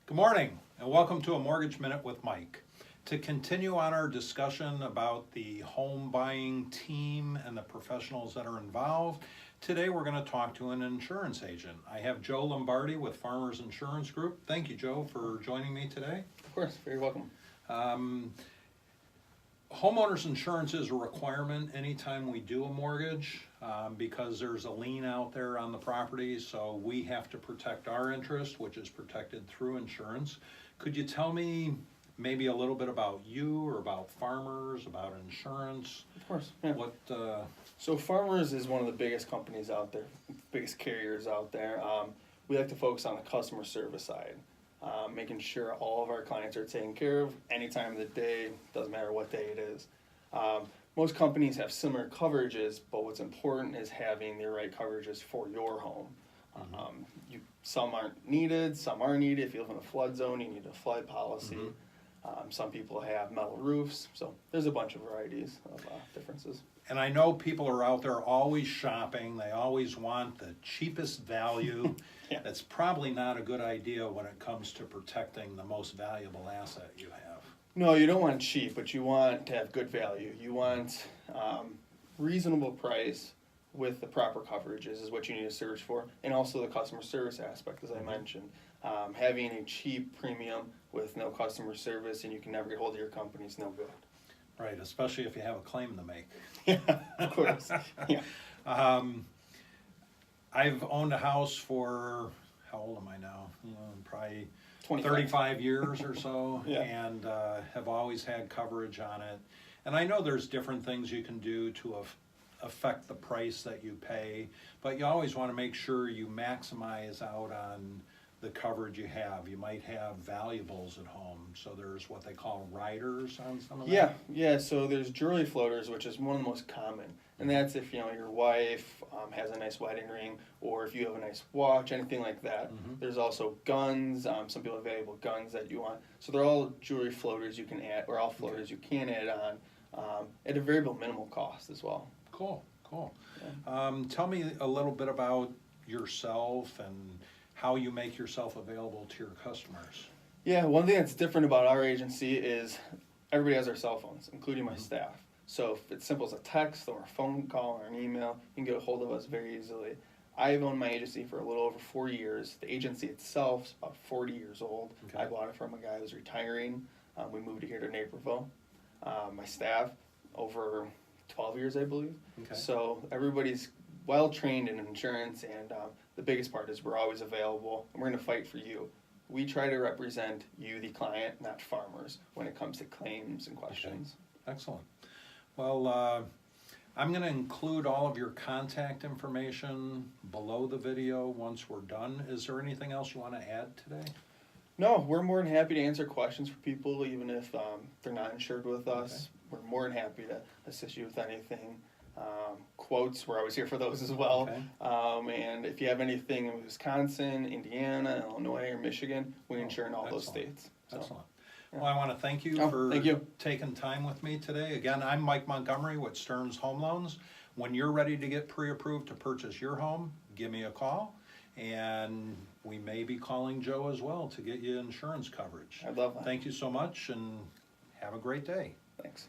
Good morning and welcome to a Mortgage Minute with Mike. To continue on our discussion about the home buying team and the professionals that are involved, today we're going to talk to an insurance agent. I have Joe Lombardi with Farmers Insurance Group. Thank you, Joe, for joining me today. Of course, very welcome. Homeowners insurance is a requirement anytime we do a mortgage because there's a lien out there on the property, so we have to protect our interest, which is protected through insurance. Could you tell me maybe a little bit about you or about Farmers, about insurance? Of course, yeah. So Farmers is one of the biggest companies out there, biggest carriers out there. We like to focus on the customer service side. Making sure all of our clients are taken care of any time of the day, doesn't matter what day it is. Most companies have similar coverages, but what's important is having the right coverages for your home. Some aren't needed, some are needed. If you live in a flood zone, you need a flood policy. Some people have metal roofs, so there's a bunch of varieties of differences. And I know people are out there always shopping, they always want the cheapest value. Yeah. That's probably not a good idea when it comes to protecting the most valuable asset you have. No, you don't want cheap, but you want to have good value. You want reasonable price with the proper coverages is what you need to search for, and also the customer service aspect, as I mentioned. Having a cheap premium with no customer service and you can never get hold of your company is no good. Right, especially if you have a claim to make. Yeah, of course. Yeah. I've owned a house for, how old am I now? Probably 25. 35 years or so, Yeah. and have always had coverage on it. And I know there's different things you can do to affect the price that you pay, but you always want to make sure you maximize out on the coverage you have. You might have valuables at home, so there's what they call riders on some of that. Yeah, so there's jewelry floaters, which is one of the most common, and that's if your wife has a nice wedding ring, or if you have a nice watch, anything like that. There's also guns. Some people have valuable guns that you want, so they're all jewelry floaters you can add, or all floaters you can add on at a very minimal cost as well. Cool. Yeah. Tell me a little bit about yourself and how you make yourself available to your customers. Yeah, one thing that's different about our agency is everybody has their cell phones, including my staff. So if it's simple as a text or a phone call or an email, you can get a hold of us very easily. I've owned my agency for a little over 4 years. The agency itself is about 40 years old. Okay. I bought it from a guy who was retiring. We moved here to Naperville. My staff, over 12 years, I believe. Okay. So everybody's well trained in insurance, and the biggest part is we're always available, and we're going to fight for you. We try to represent you, the client, not Farmers, when it comes to claims and questions. Okay. Excellent. Well, I'm going to include all of your contact information below the video once we're done. Is there anything else you want to add today? No, we're more than happy to answer questions for people, even if they're not insured with us. Okay. We're more than happy to assist you with anything. Quotes, we're always here for those as well. Okay. And if you have anything in Wisconsin, Indiana, Illinois, or Michigan, we insure in all those states. So. Excellent. Well, I want to thank you for taking time with me today. Again, I'm Mike Montgomery with Stearns Home Loans. When you're ready to get pre-approved to purchase your home, give me a call, and we may be calling Joe as well to get you insurance coverage. I'd love that. Thank you so much, and have a great day. Thanks.